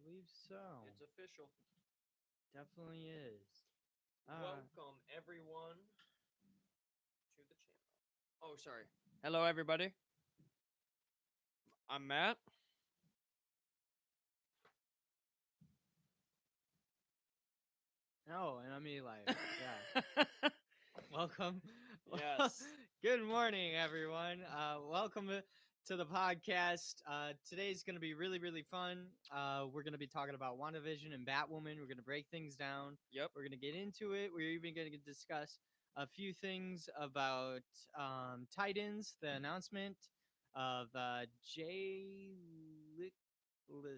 believe so. It's official. Definitely is. Welcome, everyone, to the channel. Oh, sorry. Hello, everybody. I'm Matt. Oh, and I'm Eli. Yeah. Welcome. Yes. Good morning, everyone. Welcome to the podcast. Today's going to be really, really fun. We're going to be talking about WandaVision and Batwoman. We're going to break things down. Yep. We're going to get into it. We're even going to discuss a few things about Titans, the announcement of Jay Lisco.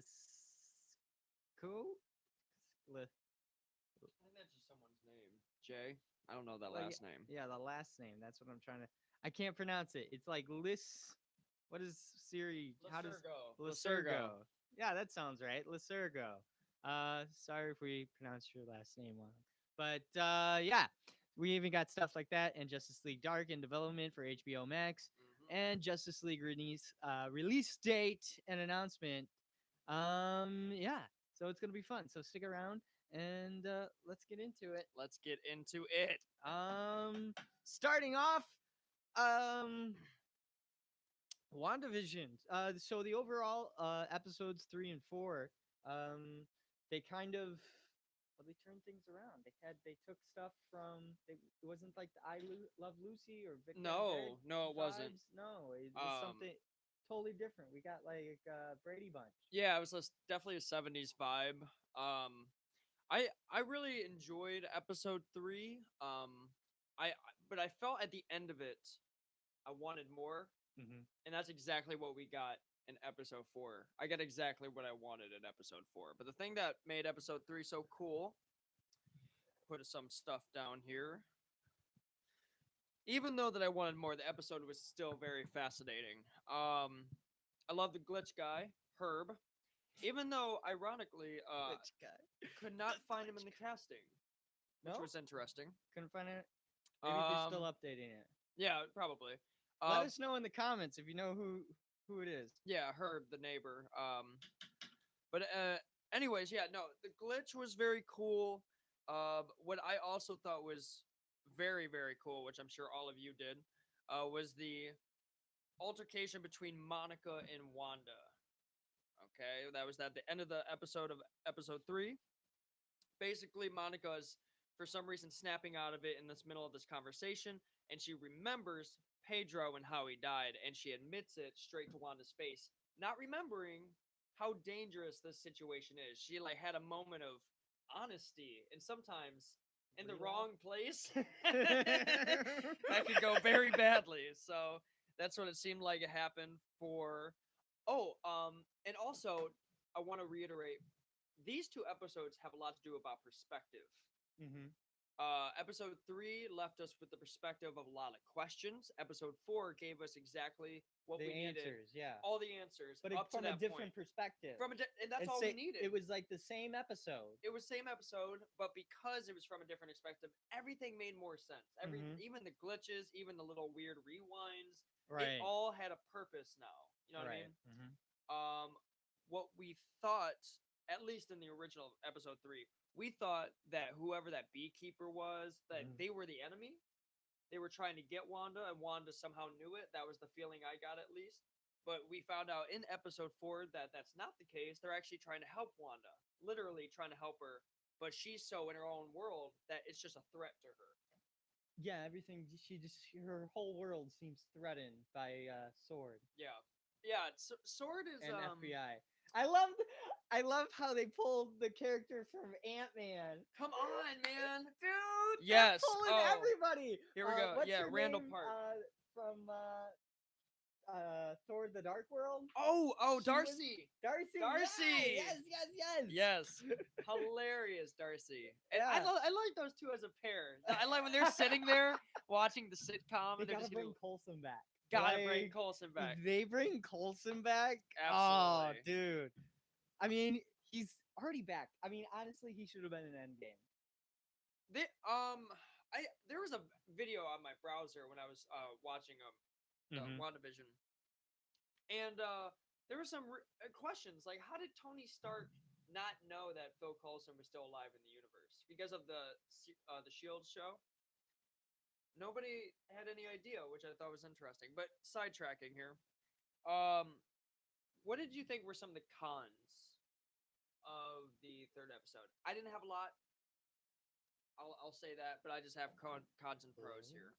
I think that's just someone's name. Jay. I don't know that Well, last name. Yeah, the last name. That's what I'm trying to. I can't pronounce it. It's like What is Siri? How does Lysergo? Yeah, that sounds right. Lysergo. Sorry if we pronounced your last name wrong, but yeah, we even got stuff like that and Justice League Dark in development for HBO Max and Justice League release date and announcement. Yeah, so it's gonna be fun. So stick around and let's get into it. Let's get into it. Starting off, um, WandaVision. So the overall episodes 3 and 4, they kind of they turned things around. They took stuff from it wasn't like the Love Lucy or Vic Van No, it wasn't. vibes. No, it was something totally different. We got like Brady Bunch. Yeah, it was definitely a 70s vibe. I really enjoyed episode 3. But I felt at the end of it, I wanted more, and that's exactly what we got in episode 4. I got exactly what I wanted in episode 4. But the thing that made episode 3 so cool, put some stuff down here. Even though that I wanted more, the episode was still very fascinating. I love the glitch guy, Herb. Even though, ironically, Glitch guy. could not find him in the casting, which No? was interesting. Couldn't find it. Maybe they're still updating it. Yeah, probably. Let us know in the comments if you know who it is. Yeah, Herb, the neighbor. But anyways, yeah, no, the glitch was very cool. What I also thought was very, very cool, which I'm sure all of you did, was the altercation between Monica and Wanda. Okay, that was at the end of the episode of episode 3. Basically, Monica is for some reason snapping out of it in this middle of this conversation, and she remembers Pedro and how he died, and she admits it straight to Wanda's face, not remembering how dangerous this situation is. She like had a moment of honesty, and sometimes in the wrong place, that could go very badly. So that's what it seemed like it happened for. And also I want to reiterate, these 2 episodes have a lot to do about perspective. Episode 3 left us with the perspective of a lot of questions. Episode 4 gave us exactly what we needed. Yeah. All the answers, but up from to a that different point. perspective. And that's all we needed. It was like the same episode. It was same episode, but because it was from a different perspective, everything made more sense. Even the glitches, even the little weird rewinds, it all had a purpose now. You know what I mean? What we thought, at least in the original episode 3, we thought that whoever that beekeeper was, that they were the enemy. They were trying to get Wanda, and Wanda somehow knew it. That was the feeling I got, at least. But we found out in episode 4 that that's not the case. They're actually trying to help Wanda, literally trying to help her. But she's so in her own world that it's just a threat to her. Yeah, everything. Her whole world seems threatened by Sword. Yeah. Sword is and FBI. I love how they pulled the character from Ant-Man. Come on, man, dude. Yes. Pulling everybody. Here we go. What's yeah, her Randall name? Park. From Thor: The Dark World. Darcy. Darcy. Yes. Hilarious, Darcy. And Yeah. I like those two as a pair. I like when they're sitting there watching the sitcom. They and they're gotta just bring Coulson back. Gotta bring Coulson back. They bring Coulson back. Absolutely. Oh, dude. I mean, he's already back. I mean, honestly, he should have been in Endgame. There was a video on my browser when I was watching WandaVision, and there were some questions like, how did Tony Stark not know that Phil Coulson was still alive in the universe because of the Shield show. Nobody had any idea, which I thought was interesting. But sidetracking here, what did you think were some of the cons of the third episode? I didn't have a lot. I'll say that, but I just have cons and pros here.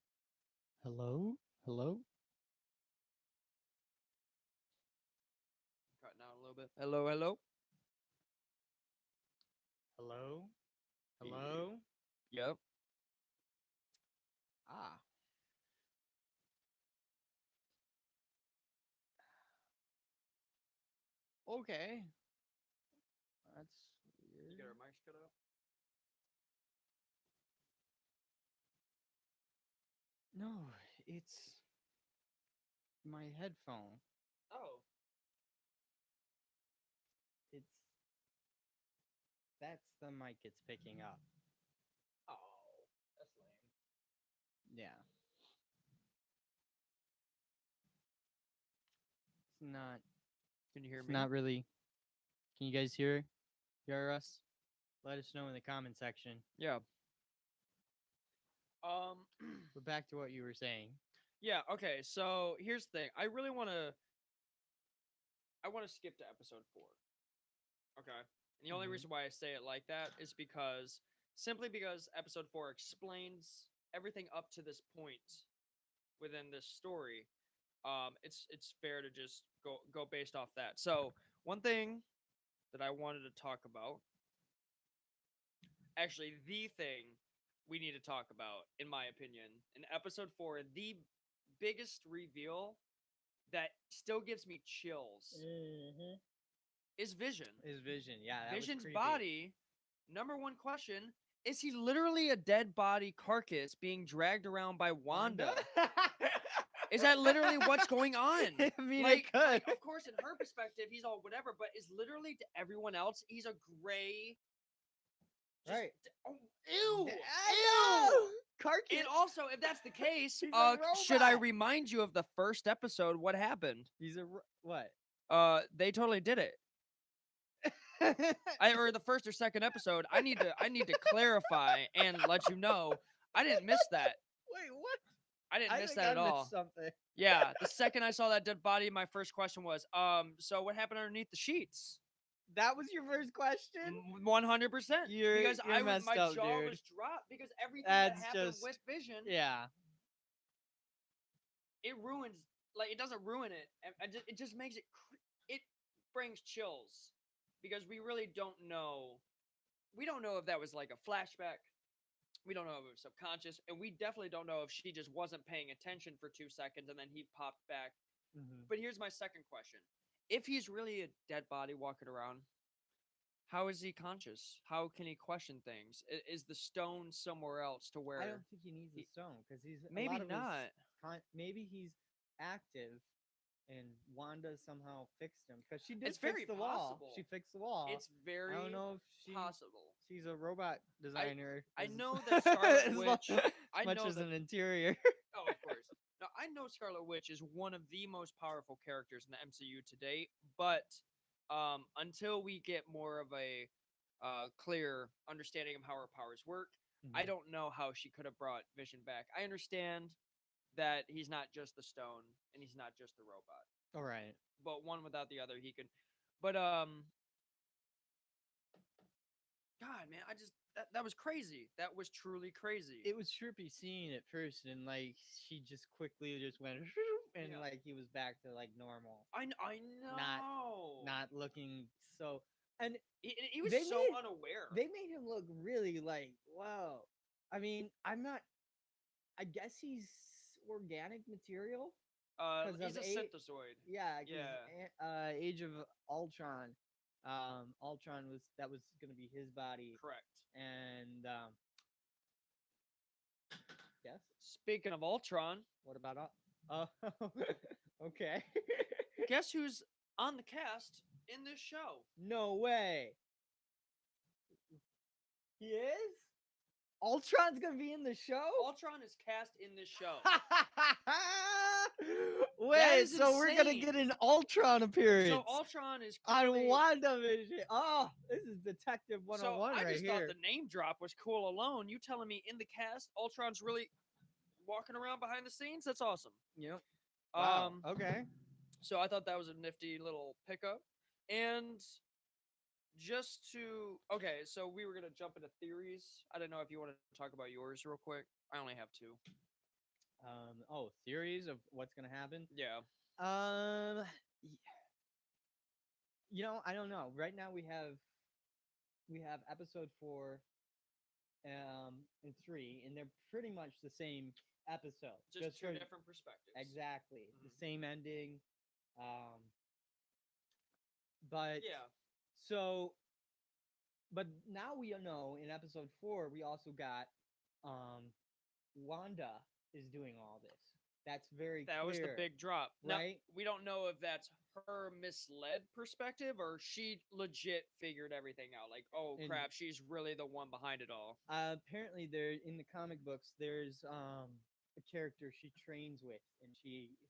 Hello? Hello? Cutting out a little bit. Hello, hello. Hello? Hello? Yep. Ah. Okay. That's weird. You get our mics cut out? No, it's my headphone. Oh. That's the mic it's picking up. Oh, that's lame. Yeah. It's not. Can you hear It's me? not really. Can you guys hear us? Let us know in the comment section. Yeah. But back to what you were saying. Yeah, okay. So, here's the thing. I really want to skip to episode 4. Okay? And the only Mhm. reason why I say it like that is simply because episode 4 explains everything up to this point within this story. It's fair to just go based off that. So, one thing that I wanted to talk about, actually the thing we need to talk about, in my opinion, in episode 4, the biggest reveal that still gives me chills is Vision. Is Vision? Yeah, that Vision's was creepy. body. Number one question: is he literally a dead body carcass being dragged around by Wanda? Is that literally what's going on? I mean, it could. of course, in her perspective, he's all whatever, but is literally to everyone else, he's a gray. Right. Oh, ew! Ew! Carcass. And also, if that's the case, He's a should I robot. remind you of the first episode? What happened? He's a what? They totally did it. Or the first or second episode. I need to clarify and let you know I didn't miss that. Wait, what? I didn't miss think that at I missed all. Something. Yeah, the second I saw that dead body, my first question was, so what happened underneath the sheets? That was your first question? 100%. Because You're messed my up, jaw dude. was dropped because everything That's that happened just- with Vision, Yeah. it ruins. Like, it doesn't ruin it. It just makes it. It brings chills because we really don't know. We don't know if that was like a flashback. We don't know if it was subconscious, and we definitely don't know if she just wasn't paying attention for 2 seconds and then he popped back. But here's my second question: if he's really a dead body walking around, how is he conscious? How can he question things? Is the stone somewhere else to where? I don't think he needs the stone because he's Maybe a lot of not. maybe he's active, and Wanda somehow fixed him because she did It's fix very the wall. possible. She fixed the wall. It's very I don't know if possible. she's a robot designer. I know that Scarlet Witch. as much as an interior. Oh, of course. Now, I know Scarlet Witch is one of the most powerful characters in the MCU to date, but until we get more of a clear understanding of how her powers work, I don't know how she could have brought Vision back. I understand that he's not just the stone and he's not just the robot. All right. But one without the other, he could. But God, man, that was crazy. That was truly crazy. It was trippy seeing it first, and like she just quickly just went, and like he was back to like normal. I know. Not looking so. And he was so unaware. They made him look really like, wow. I mean, I guess he's organic material. He's a synthesoid. Yeah. Age of Ultron. Ultron was going to be his body. Correct. And yes. Speaking of Ultron, what about okay. Guess who's on the cast in this show? No way. He is? Ultron's gonna be in the show? Ultron is cast in this show. Wait, is so we're gonna insane. get an Ultron appearance So Ultron is on clearly. WandaVision. Oh, this is Detective So 101 I right just here. thought the name drop was cool alone. You telling me in the cast, Ultron's really walking around behind the scenes? That's awesome. Yep. Wow. Um, Okay. so I thought that was a nifty little pickup. And just to so we were gonna jump into theories. I don't know if you want to talk about yours real quick. I only have two. Theories of what's gonna happen. Yeah. Um, I don't know. Right now we have episode 4, and 3, and they're pretty much the same episode. Just two different perspectives. Exactly. The same ending. Um, but Yeah. So, but now we know in episode 4 we also got Wanda is doing all this. That's very That clear. was the big drop. Right? Now, we don't know if that's her misled perspective or she legit figured everything out. Like, oh And- crap, she's really the one behind it all. Apparently, there in the comic books, there's a character she trains with, and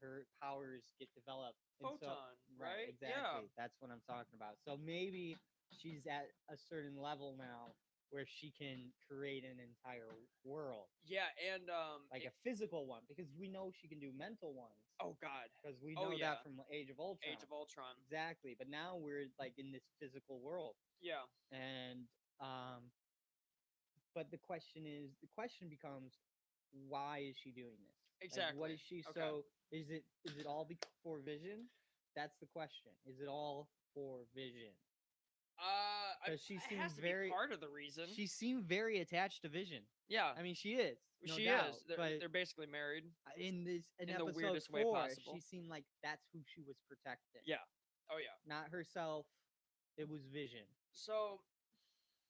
her powers get developed. And Photon, right? right? Exactly. Yeah. That's what I'm talking about. So maybe she's at a certain level now where she can create an entire world, Yeah, and like a physical one, because we know she can do mental ones. oh god, Because we Oh, know yeah. that from Age of Ultron. Age of Ultron. Exactly. But now we're like in this physical world, Yeah. and but the question becomes, why is she doing this? Exactly. Like, what is she? Okay. So is it all for Vision? That's the question. Is it all for Vision? Because she it seemed has to very be part of the reason. She seemed very attached to Vision. Yeah. I mean, she is. No she doubt, is. They're, but they're basically married. in in the episode weirdest 4, way possible. she seemed like that's who she was protecting. Yeah. Oh yeah. Not herself. It was Vision. So,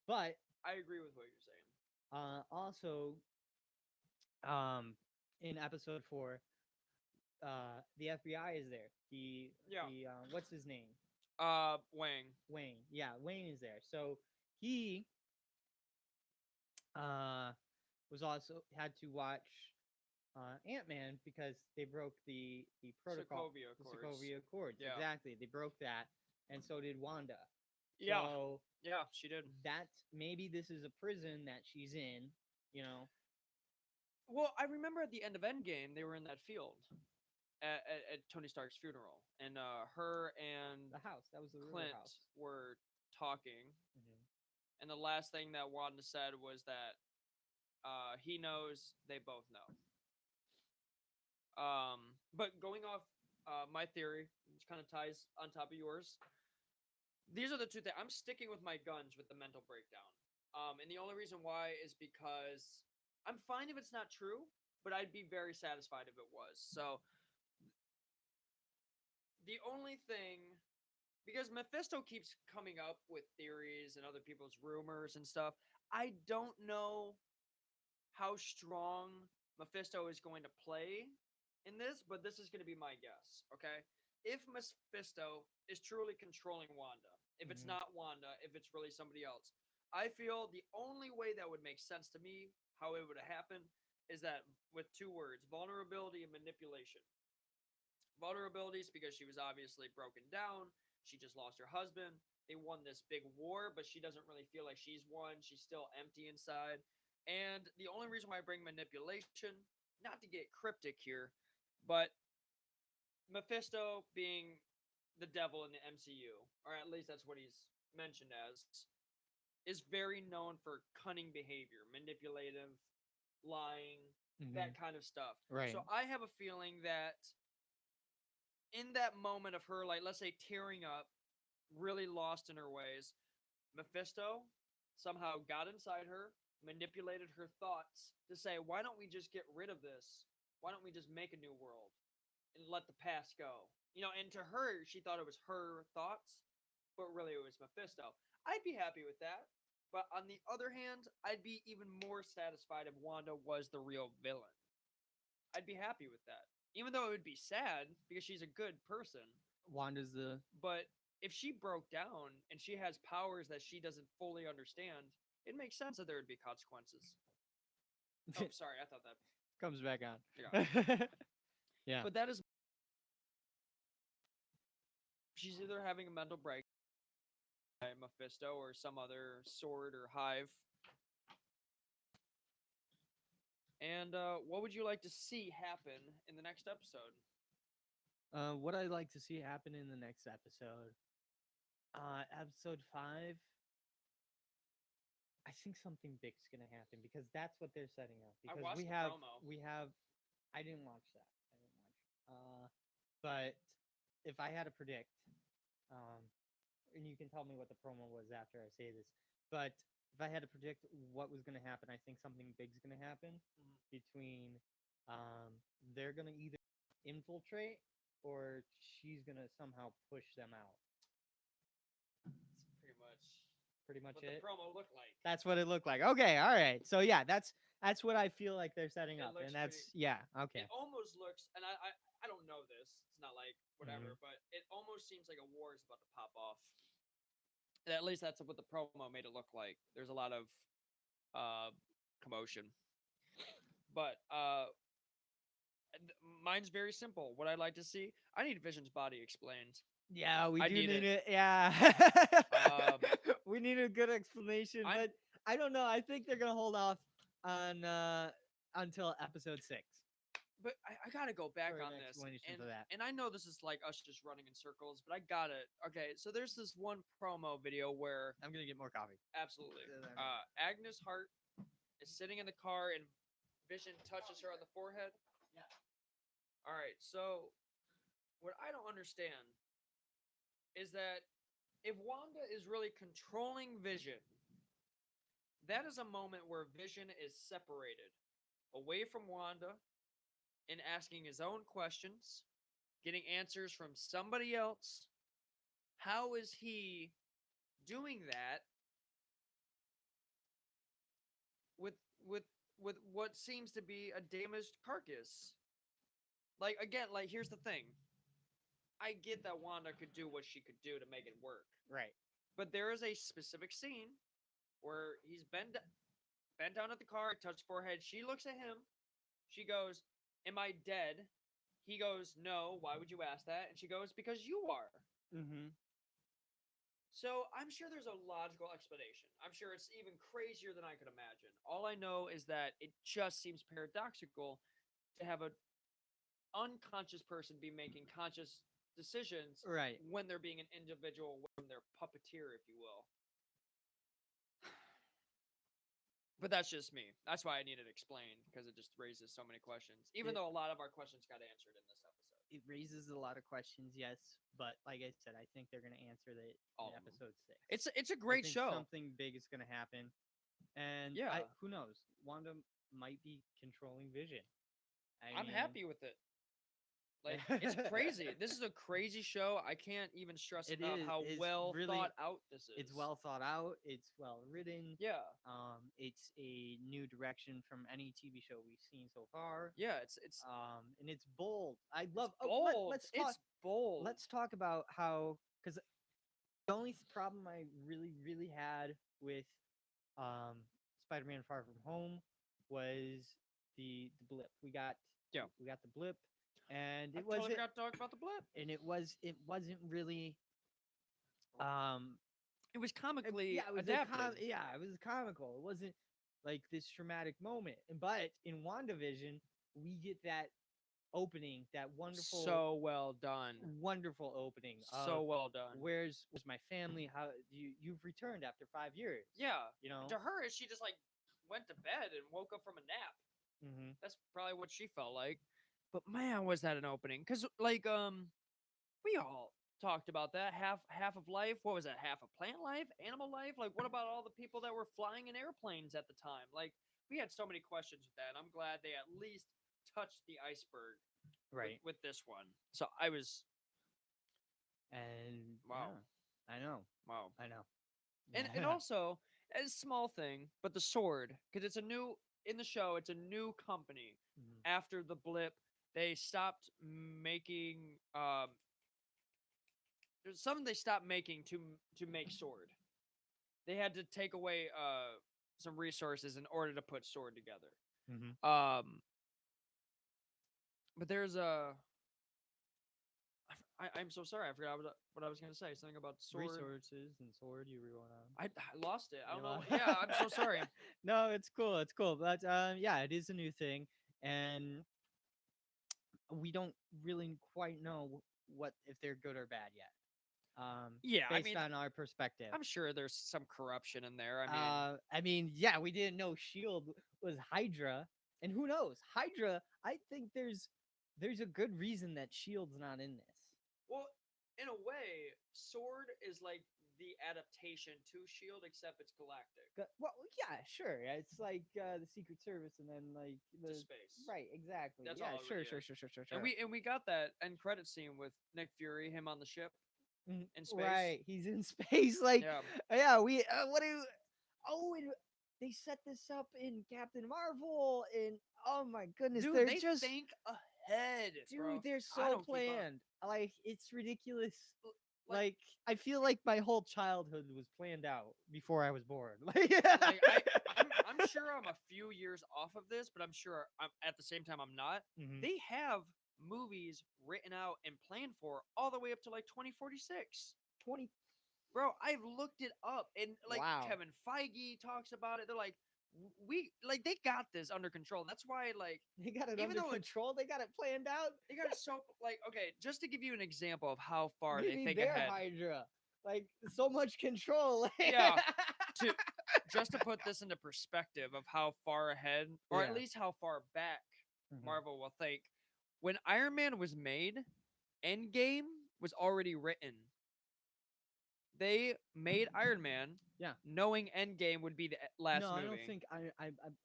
but I agree with what you're saying. Also, in episode 4, the FBI is there. The what's his name? Wang. Wayne. Yeah, Wayne is there. So he was also had to watch Ant-Man because they broke the protocol, Sokovia Accords. Yeah. Exactly, they broke that, and so did Wanda. Yeah. So Yeah, she did. that maybe this is a prison that she's in. Well, I remember at the end of Endgame, they were in that field at Tony Stark's funeral, and her and The house. That was the River Clint house. were talking, Mhm. and the last thing that Wanda said was that he knows, they both know. But going off my theory, which kind of ties on top of yours, these are the two things. I'm sticking with my guns with the mental breakdown. And the only reason why is because I'm fine if it's not true, but I'd be very satisfied if it was. So the only thing, because Mephisto keeps coming up with theories and other people's rumors and stuff, I don't know how strong Mephisto is going to play in this, but this is going to be my guess, okay? If Mephisto is truly controlling Wanda, if it's not Wanda, if it's really somebody else, I feel the only way that would make sense to me, how it would have happened, is that with two words: vulnerability and manipulation. Vulnerability is because she was obviously broken down. She just lost her husband. They won this big war, but she doesn't really feel like she's won. She's still empty inside. And the only reason why I bring manipulation, not to get cryptic here, but Mephisto being the devil in the MCU, or at least that's what he's mentioned as, is very known for cunning behavior, manipulative, lying, that kind of stuff. Right. So I have a feeling that in that moment of her, like, let's say, tearing up, really lost in her ways, Mephisto somehow got inside her, manipulated her thoughts to say, why don't we just get rid of this? Why don't we just make a new world and let the past go? And to her, she thought it was her thoughts, but really it was Mephisto. I'd be happy with that. But on the other hand, I'd be even more satisfied if Wanda was the real villain. I'd be happy with that. Even though it would be sad because she's a good person. Wanda's the But if she broke down and she has powers that she doesn't fully understand, it makes sense that there would be consequences. Oh, sorry, I thought that comes back on. Yeah. Yeah. But that is she's either having a mental break by Mephisto or some other sword or hive. And what would you like to see happen in the next episode? What I'd like to see happen in the next episode, episode 5. I think something big's gonna happen because that's what they're setting up. I Because watched we the have, promo. we have. I didn't watch that. But if I had to predict, um, and you can tell me what the promo was after I say this, but if I had to predict what was gonna happen, I think something big's gonna happen between, they're gonna either infiltrate or she's gonna somehow push them out. That's Pretty much what it. the promo looked like. That's what it looked like. Okay, all right. So yeah, that's what I feel like they're setting It up, looks and that's pretty- yeah. Okay. It almost looks, and I don't know this. It's not like whatever, but it almost seems like a war is about to pop off. At least that's what the promo made it look like. There's a lot of commotion, but mine's very simple. What I'd like to see, I need Vision's body explained. Yeah, we I do need need it. it. Yeah. We need a good explanation, I'm- but I don't know. I think they're gonna hold off on until episode 6. But I gotta go back For an on this, explanation for that. and I know this is like us just running in circles, but I got it. Okay, so there's this one promo video where I'm gonna get more coffee. absolutely, Yeah, there we go. Agnes Hart is sitting in the car and Vision touches her on the forehead. Yeah. All right, so what I don't understand is that if Wanda is really controlling Vision, that is a moment where Vision is separated away from Wanda and asking his own questions, getting answers from somebody else. How is he doing that with what seems to be a damaged carcass? Like again, like here's the thing. I get that Wanda could do what she could do to make it work. Right. But there is a specific scene where he's bent down at the car, touched forehead. She looks at him. She goes, "Am I dead?" He goes, "No. Why would you ask that?" And she goes, "Because you are." Mm-hmm. So I'm sure there's a logical explanation. I'm sure it's even crazier than I could imagine. All I know is that it just seems paradoxical to have a unconscious person be making conscious decisions Right. when they're being an individual, when they're puppeteer, if you will. But that's just me. That's why I need it explained, because it just raises so many questions. Even though a lot of our questions got answered in this episode. It raises a lot of questions, yes, but like I said, I think they're gonna answer it All in of them. episode 6. It's a I great think show. Something big is gonna happen, and Yeah. who knows? Wanda might be controlling Vision. I'm happy with it. Like, it's crazy. This is a crazy show. I can't even stress It enough is. how It's well really- thought out this is. It's well thought out. It's well written. Yeah. It's a new direction from any TV show we've seen so far. Yeah, it's And it's bold. I love. bold. Let's talk. It's bold. Let's talk about how, because the only problem I really had with Spider-Man Far From Home was the blip. We got the blip, and I it totally wasn't. forgot to talk about the blip. And it wasn't really. It was comically Yeah, it was adapted. it was comical. It wasn't like this traumatic moment. But in WandaVision, we get that opening, that wonderful, So well done. wonderful opening. So well done. Where's my family? How you've returned after 5 years? Yeah. You know. To her, she just like went to bed and woke up from a nap. Mm-hmm. That's probably what she felt like. But man, was that an opening? Because like we all talked about that half of life. What was that? Half of plant life, animal life. Like, what about all the people that were flying in airplanes at the time? Like, we had so many questions with that. I'm glad they at least touched the iceberg, Right. with this one. So I was And wow. yeah, I know. Wow. I know. And also, a small thing, but the sword, because it's a new in the show. It's a new company. Mhm. After the blip, they stopped making. There's something they stopped making to make sword. They had to take away some resources in order to put sword together. Mhm. But there's a I'm so sorry. I forgot what I was gonna say. Something about sword. Resources and sword. You were going on. I lost it. I don't You know. lo- Yeah, I'm so sorry. No, it's cool. It's cool. But yeah, it is a new thing, and we don't really quite know what if they're good or bad yet. Yeah, I Based mean, on our perspective. I'm sure there's some corruption in there. I mean, yeah, we didn't know Shield was Hydra, and who knows? Hydra. I think there's a good reason that Shield's not in this. well, in a way, sword is like the adaptation to Shield, except it's galactic Well, yeah, sure. It's like the Secret Service, and then like to the space. right, exactly. That's Yeah, all it sure, really sure, is. sure, sure, sure, And sure. we got that end credit scene with Nick Fury, him on the ship in space. Right, he's in space. Like, Yeah. yeah, we what do? Oh, and they set this up in Captain Marvel, and oh my goodness, Dude, they're they just think ahead, bro. dude, they're I so don't keep up. planned. Like, it's ridiculous. Like, Like, I feel like my whole childhood was planned out before I was born. Like, like I'm sure I'm a few years off of this, but I'm sure I'm at the same time I'm not. Mhm. They have movies written out and planned for all the way up to like 2046. 20. Bro, I've looked it up, and like Wow. Kevin Feige talks about it. They're like, we like they got this under control. That's why like They got it even under though it's control. They got it planned out. they got it so like okay. Just to give you an example of how far they Maybe think they're ahead. Hydra. Like, so much control. Yeah. To just to put this into perspective of how far ahead, or Yeah. at least how far back Mhm. Marvel will think. When Iron Man was made, Endgame was already written. They made Iron Man, Yeah. knowing Endgame would be the last No, movie. I don't think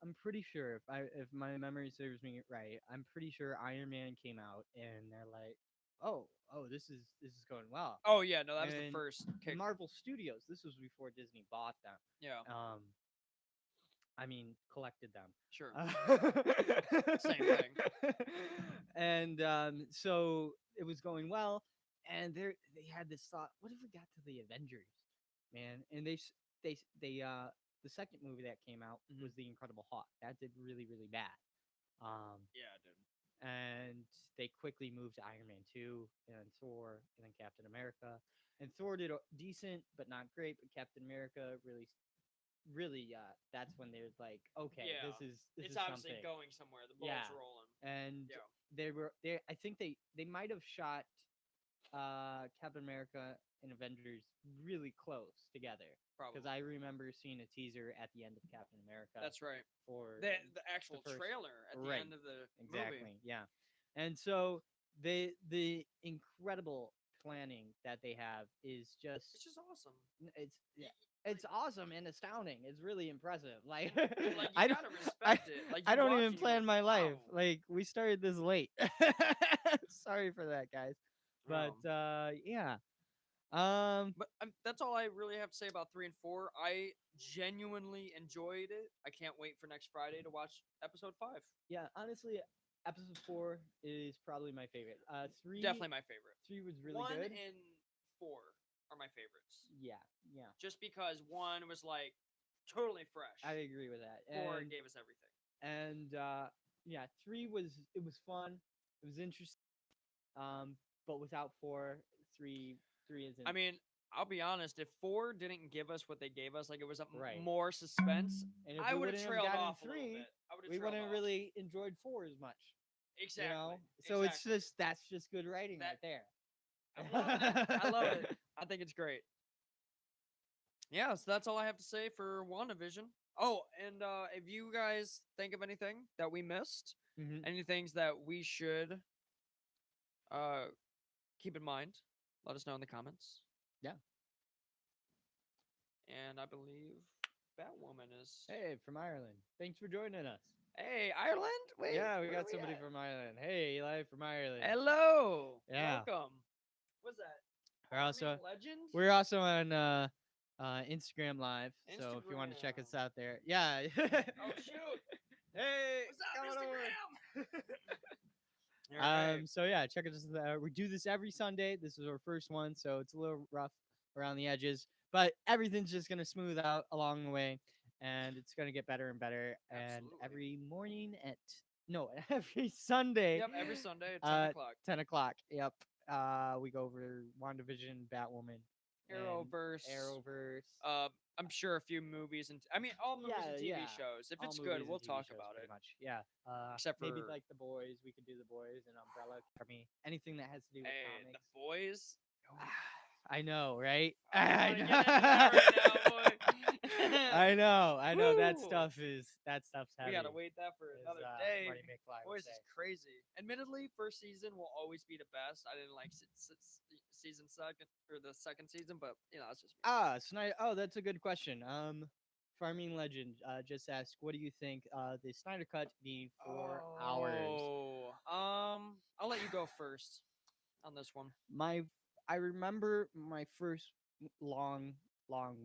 I'm pretty sure if my memory serves me right, I'm pretty sure Iron Man came out and they're like, oh, this is going well. Oh yeah, no, that was the And first kick. Marvel Studios. This was before Disney bought them. Yeah, I mean, collected them. sure. Same thing. And so it was going well, and they had this thought: what if we got to the Avengers, man? And the second movie that came out Mhm. was The Incredible Hulk. That did really, really bad. Yeah, dude. And they quickly moved to Iron Man 2, and then Thor, and then Captain America. And Thor did decent, but not great. But Captain America really, that's when they're like, okay, Yeah, this it's is obviously something. going somewhere. The ball's Yeah. rolling. And Yeah. they I think they might have shot Captain America and Avengers really close together, because Probably. I remember seeing a teaser at the end of Captain America. That's right. For The actual first- trailer at the right, end of the exactly, movie. yeah. And so the incredible planning that they have is It's just just awesome. it's awesome and astounding. It's really impressive. Like, Like you I don't gotta respect it. Like I you don't watch even and you're plan like, my life. wow. Like, we started this late. Sorry for that, guys. But yeah. But that's all I really have to say about 3 and 4. I genuinely enjoyed it. I can't wait for next Friday to watch episode 5. Yeah, honestly, episode 4 is probably my favorite. 3 Definitely my favorite. 3 was really 1 good. and 4 are my favorites. Yeah, yeah. Just because 1 was like totally fresh. I agree with that. 4 And, gave us everything. and yeah, 3 was fun. It was interesting. But without 4, 3 isn't. I mean, I'll be honest. If 4 didn't give us what they gave us, like it was a Right. more suspense, and if I we would have wouldn't trailed gotten off a 3, little bit. I would have we trailed wouldn't off. really enjoyed 4 as much. Exactly. You know? So exactly. that's just good writing right there. I'm loving it. I love it. I think it's great. Yeah, so that's all I have to say for WandaVision. Oh, and if you guys think of anything that we missed, Mhm. any things that we should keep in mind, let us know in the comments. Yeah. And I believe Batwoman is. Hey, from Ireland. Thanks for joining us. Hey, Ireland? Wait. Yeah, we where got somebody at? from Ireland. Hey, Eli from Ireland. Hello. Yeah. Welcome. What's that? We're also Farming Legend? we're also on Instagram Live. So if you want to check us Instagram. out there. Yeah. Oh shoot. Hey, What's up, come on over. Instagram? Alright. So yeah, check us out. We do this every Sunday. This is our first one, so it's a little rough around the edges, but everything's just gonna smooth out along the way, and it's gonna get better and better. And Absolutely. every morning every Sunday. Yep, every Sunday at 10 Uh, o'clock. 10 o'clock. Yep. We go over WandaVision, Batwoman, and Arrowverse. Arrowverse. Uh, I'm sure a few movies and I mean all movies and Yeah, TV yeah. shows. If All it's good, movies we'll and TV talk shows, about pretty it. much. Yeah. Except Maybe for like The Boys. We could do The Boys and Umbrella Academy. Anything that has to do with hey, the comics. boys. I know, right? I don't I want to know. get into that right now, boy. I know. I know. Woo! That stuff's We heavy. gotta wait that for As another day. Marty McFly would Boys say. is crazy. Admittedly, first season will always be the best. I didn't like season second or the second season, but you know, it's just me. Snyder. Oh, that's a good question. Farming Legend just asked, what do you think? The Snyder Cut being 4 hours. I'll let you go first on this one. My, I remember my first long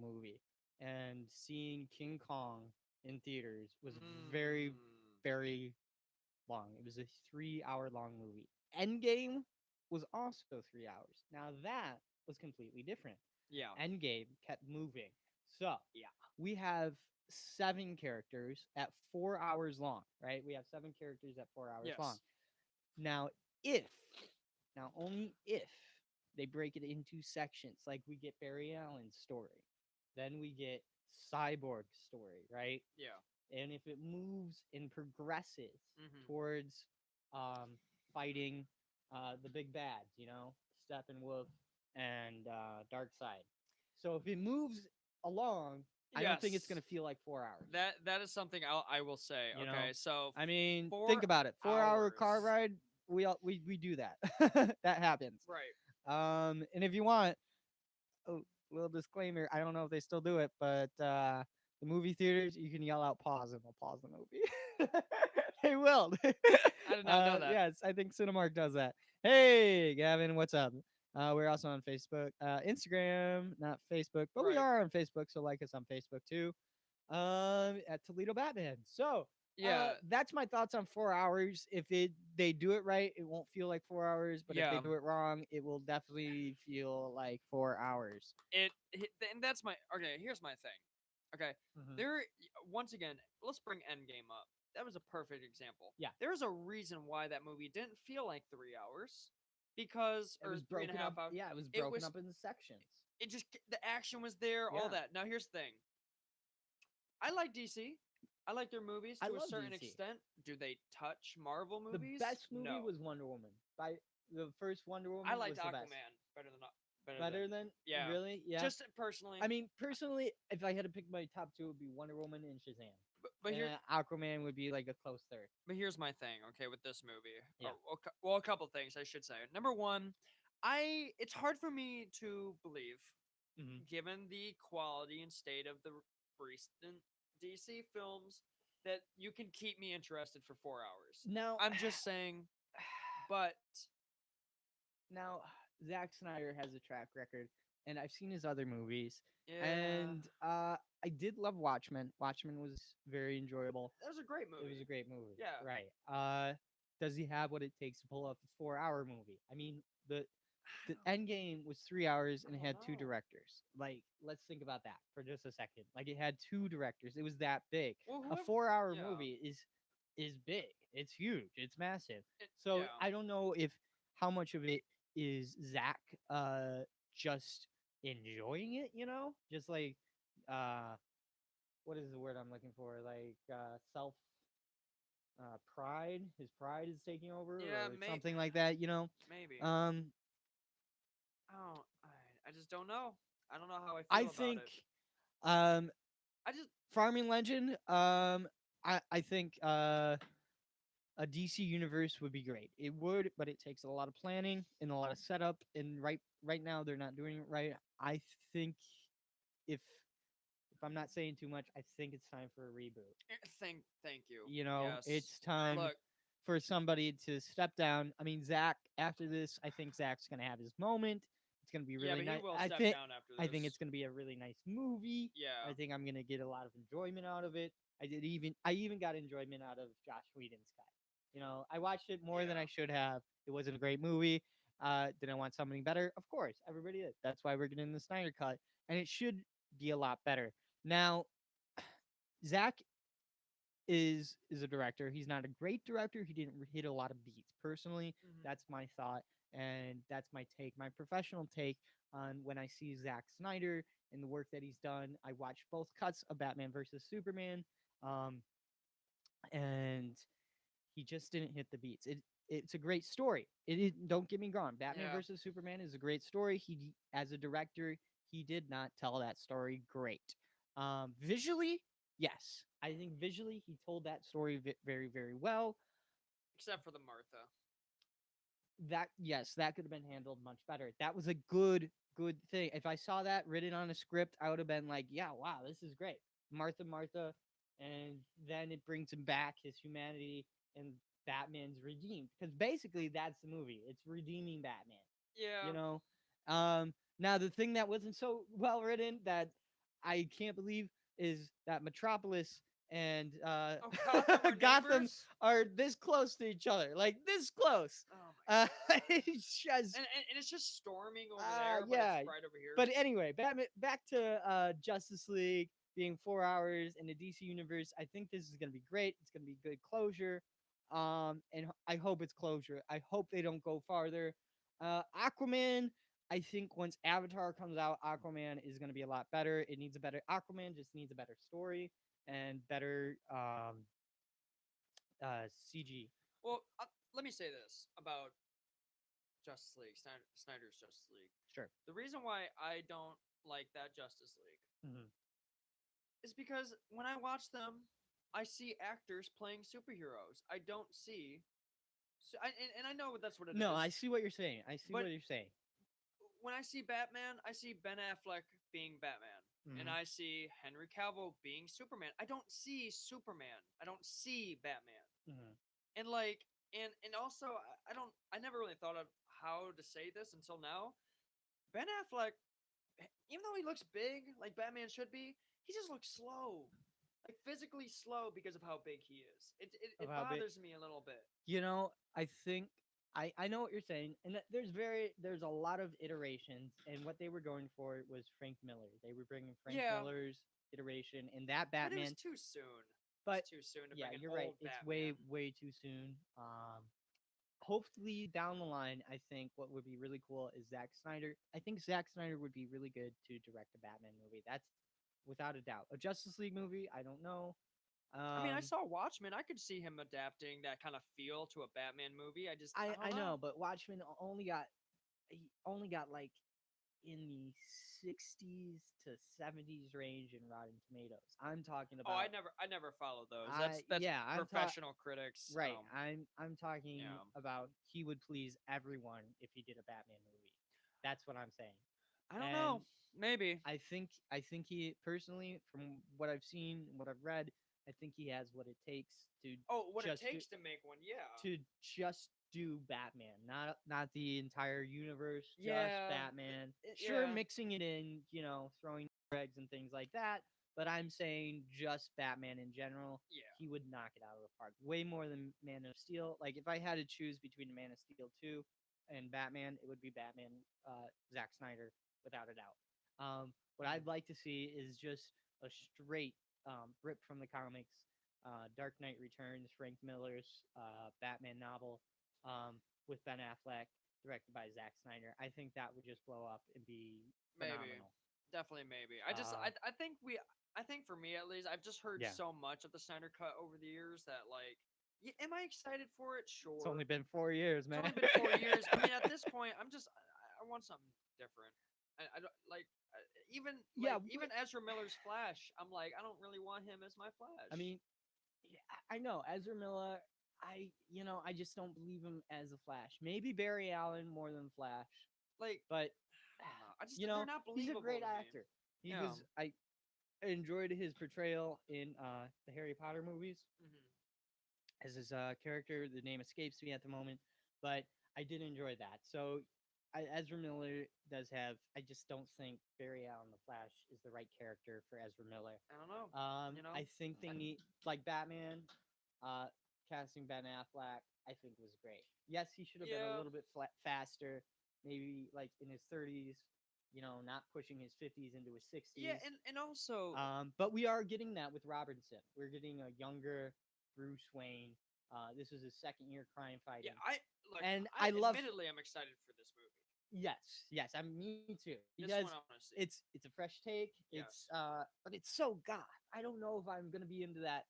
movie, and seeing King Kong in theaters was very, Mm, very long. It was a 3 hour long movie. Endgame was also 3 hours. Now that was completely different. yeah, Endgame kept moving. So yeah, we have 7 characters at 4 hours long, right? We have 7 characters at 4 hours long. yes, Now, if, now only if they break it into sections, like we get Barry Allen's story, then we get Cyborg's story, right? yeah. And if it moves and progresses Mm-hmm. towards fighting the big bads, Steppenwolf and Darkseid. So if it moves along, I don't think it's Yes, gonna feel like 4 hours. that is something I will say. You know, Okay, so I mean, think four about it. 4 hour car hours. ride. We do that. That happens. Right. And if you want, a little disclaimer, I don't know if they still do it, but the movie theaters, you can yell out pause and they'll pause the movie. They will. I did not know that. Yes, I think Cinemark does that. Hey, Gavin, what's up? We're also on Facebook, Instagram, not Facebook, but we Right. are on Facebook, so like us on Facebook too. At Toledo Batman. So, Yeah. that's my thoughts on 4 hours. If they do it right, it won't feel like 4 hours. But if they Yeah. do it wrong, it will definitely feel like 4 hours. And that's my okay. Here's my thing. Okay, Mhm. there. Once again, let's bring Endgame up. That was a perfect example. Yeah. There's a reason why that movie didn't feel like 3 hours, because It or was three and a broken half up. hours. Yeah, it was It broken was. up into sections. It just the action was there. All Yeah. that. Now here's the thing. I like DC. I like their movies I to a love certain DC. extent. Do they touch Marvel The movies? best movie No. was Wonder Woman. By the first Wonder I Woman was liked the best. Aquaman better Better than than yeah. really, yeah. Just personally. I mean, personally, if I had to pick my top two, it would be Wonder Woman and Shazam. But And here Aquaman would be like a close third. But here's my thing, okay, with this movie. Yeah. Well, a couple things I should say. Number one, it's hard for me to believe, Mhm. given the quality and state of the recent DC films, that you can keep me interested for 4 hours. Now, I'm just saying, but now Zack Snyder has a track record, and I've seen his other movies, yeah, and I did love Watchmen. Watchmen was very enjoyable. that was a great It movie. was a great movie. Yeah. Right. Does he have what it takes to pull off a 4 hour movie? I mean, the end game was 3 hours and it I had don't two know. directors. Like, let's think about that for just a second. Like, it had two directors. It was that big. Well, A whoever, 4 hour yeah, movie is big. It's huge. It's massive. it, So yeah. I don't know if how much of it is Zach just enjoying it, just like uh what is the word I'm looking for? Like self pride. His pride is taking over, Yeah, or something like that. maybe. Um, Oh, I just don't know. I don't know how I I feel about think it. um, I just Farming Legend. I think a DC universe would be great. It would, but it takes a lot of planning and a lot of setup. And right now they're not doing it right. I think if I'm not saying too much, I think it's time for a reboot. thank you. It's Yes. time Look, for somebody to step down. I mean, Zach. After this, I think Zach's gonna have his moment. It's gonna be yeah, really but he nice. will I step think. down after I think this. it's gonna be a really nice movie. I Yeah. think I'm gonna get a lot of enjoyment out of it. I even got enjoyment out of Josh Whedon's cut. I watched it more than I Yeah. should have. It wasn't a great movie. Did I want something better? Of course, everybody did. That's why we're getting the Snyder cut, and it should be a lot better. Now, Zach is a director. He's not a great director. He didn't hit a lot of beats. Personally, Mhm. that's my thought. and that's my take, my professional take on when I see Zack Snyder and the work that he's done. I watched both cuts of Batman versus Superman, um, and he just didn't hit the beats. It's a great story. It is, don't get me wrong. Batman Yeah. versus Superman is a great story. As a director, he did not tell that story great. Visually, yes, I think visually he told that story very, very well. Except for the Martha. That yes, that could have been handled much better. That was a good thing. If I saw that written on a script, I would have been like, yeah, wow, this is great. Martha, and then it brings him back his humanity, and Batman's redeemed, because basically that's the movie. It's redeeming Batman. Yeah. You know. Now the thing that wasn't so well written that I can't believe is that Metropolis and Oh, Gotham are Gotham neighbors? are this close to each other, like this close. Oh my god. It's just And it's just storming over there, but yeah. it's right over here. But anyway, Batman, back to Justice League being 4 hours in the DC universe. I think this is gonna be great. It's gonna be good closure. And I hope it's closure. I hope they don't go farther. Aquaman. I think once Avatar comes out, Aquaman is gonna be a lot better. It needs a better Aquaman. Just needs a better story and better CG. Well, let me say this about Justice League, Snyder's Justice League. Sure. The reason why I don't like that Justice League Mhm. is because when I watch them, I see actors playing superheroes. I don't see. So and I know that's what it is. No, I see what you're saying. I see But what you're saying. when I see Batman, I see Ben Affleck being Batman. And Mhm. I see Henry Cavill being Superman. I don't see Superman. I don't see Batman. Mhm. And like and also I never really thought of how to say this until now. Ben Affleck, even though he looks big like Batman should be, he just looks slow. Like physically slow because of how big he is. It Of how big. bothers me a little bit. You know, I think I know what you're saying, and there's a lot of iterations, and what they were going for was Frank Miller. They were bringing Frank Yeah, Miller's iteration, and that but it was Batman. too soon. But It's too soon to yeah, bring an you're right. old It's Batman. way too soon. Hopefully down the line, I think what would be really cool is Zack Snyder. I think Zack Snyder would be really good to direct a Batman movie. That's without a doubt. A Justice League movie, I don't know. I mean, I Um, saw Watchmen. I could see him adapting that kind of feel to a Batman movie. I I don't know. know, but Watchmen only got like in the 60s to 70s range in Rotten Tomatoes. I'm talking Oh, about I never follow those. I That's yeah, professional critics. right. I'm talking Yeah. about he would please everyone if he did a Batman movie. That's what I'm saying. I don't And know. Maybe. I think he personally, from what I've seen, what I've read, I think he has what it takes to Oh, what it just takes to make one? Yeah. do Batman, not the entire universe, just Yeah. Batman. Sure, Yeah. mixing it in, throwing eggs and things like that. But I'm saying just Batman in general. Yeah. He would knock it out of the park, way more than Man of Steel. Like if I had to choose between Man of Steel 2 and Batman, it would be Batman, Zack Snyder, without a doubt. What I'd like to see is just a straight rip from the comics, Dark Knight Returns, Frank Miller's Batman novel, with Ben Affleck, directed by Zack Snyder. I think that would just blow up and be Maybe. phenomenal. Definitely maybe. Uh, I think for me at least, I've just heard Yeah. so much of the Snyder Cut over the years that like, am I excited for it? Sure. It's only been 4 years, It's man. only been 4 years. I mean, at this point, I want something different. I don't like even Yeah, like even Ezra Miller's Flash. I'm like, I don't really want him as my Flash. I mean, yeah, I know Ezra Miller. I just don't believe him as a Flash. Maybe Barry Allen more than Flash, like but I don't know. I just you know, they're not he's a believable great to me. actor. He Yeah. was. I enjoyed his portrayal in the Harry Potter movies as his character. The name escapes me at the moment, but I did enjoy that. So, Ezra Miller does have. I just don't think Barry Allen the Flash is the right character for Ezra Miller. I don't know. You know, I think they need like Batman. Casting Ben Affleck, I think was great. Yes, he should have been a Yeah. little bit faster, maybe like in his 30s. Not pushing his 50s into his 60s. Yeah, and also But we are getting that with Robertson. We're getting a younger Bruce Wayne. This was his second year crime fighting. yeah, I Look, And I I love. admittedly I'm excited for this movie. Yes, I'm me too. This Because one I want to see. it's a fresh take. It's Yes. but it's so goth. I don't know if I'm gonna be into that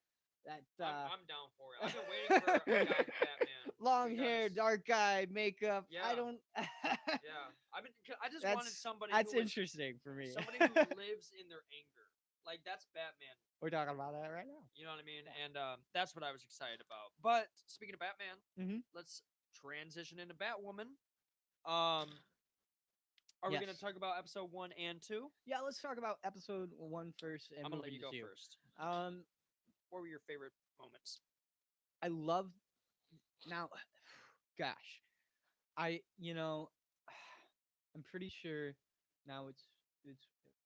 I'm down for it. I've been waiting for a goth Batman. long hair, because- dark guy, makeup. Yeah. I don't. Yeah, I just wanted somebody That's who was interesting for me. somebody who lives in their anger. Like that's Batman. We're talking about that right now. You know what I mean? And that's what I was excited about. But speaking of Batman, Mhm. let's transition into Batwoman. Are we gonna Yes. talk about episode 1 and 2? Yeah, let's talk about episode 1 first, and I'm gonna move let you into go 2. first. Um, What were your favorite moments? I love now. Gosh, I'm pretty sure now it's.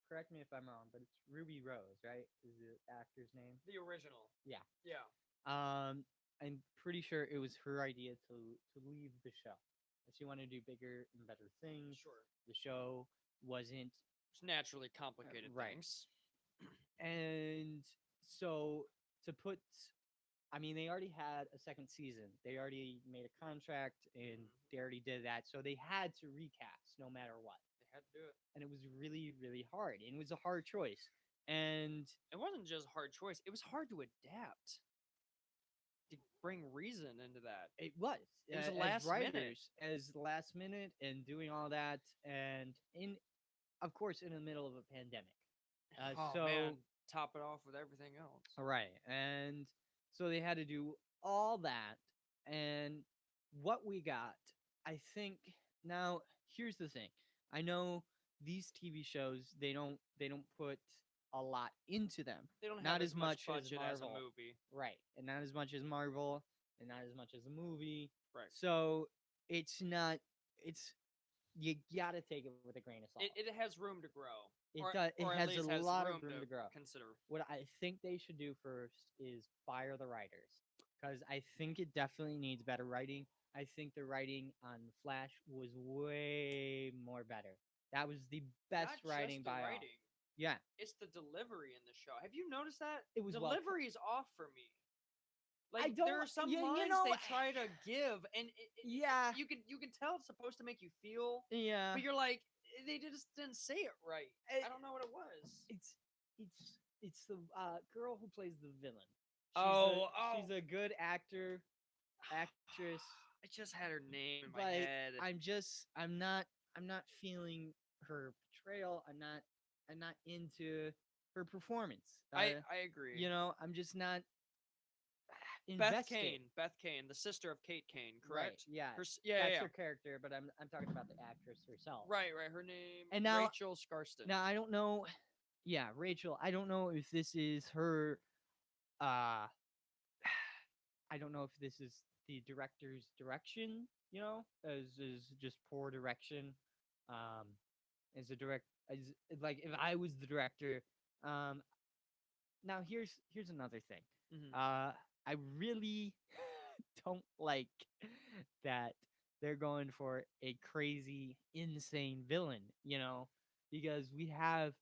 Correct me if I'm wrong, but it's Ruby Rose, right? Is the actor's name? The original. Yeah. Yeah. I'm pretty sure it was her idea to leave the show. She wanted to do bigger and better things. Sure. The show wasn't It's naturally complicated right. things. And so to put, I mean, they already had a second season. They already made a contract and they already did that. So they had to recast no matter what. They had to do it. And it was really, really hard. And it was a hard choice. And it wasn't just a hard choice. It was hard to adapt. To bring reason into that. it was. It was as last minute. writers, as the last minute and doing all that. And of course, in the middle of a pandemic. Oh man, top it off with everything else. Right. And so they had to do all that. And what we got, I think now here's the thing. I know these TV shows, they don't put a lot into them. They don't Not have as much as budget as a Marvel. movie. Right. And not as much as Marvel and not as much as a movie. Right. So it's not you gotta take it with a grain of salt. It has room to grow. It or, does. It or at has least a has lot room of room to grow. Consider. What I think they should do first is fire the writers, because I think it definitely needs better writing. I think the writing on Flash was way more better. That was the best Not writing just the by all. writing. Yeah, It's the delivery in the show. Have you noticed that? it was Delivery is off for me. I Like don't- there are some yeah, lines you know, they try to give, and yeah, you can tell it's supposed to make you feel, yeah. but you're like they just didn't say it right. I- I don't know what it was. It's the girl who plays the villain. Oh, She's a good actress. I just had her name in my But head. I'm not feeling her portrayal. I'm not into her performance. I agree. You know, I'm just not Beth invested. Kane, the sister of Kate Kane, correct? Right, yeah, Yeah, that's yeah. her character, but I'm talking about the actress herself. Right. Her name And now- Rachel Scarston. Now I don't know. Yeah, Rachel. I don't know if this is her. I don't know if this is the director's direction. You know, as just poor direction. As a like if I was the director. Now here's another thing. Mhm. I really don't like that they're going for a crazy, insane villain, you know, because we have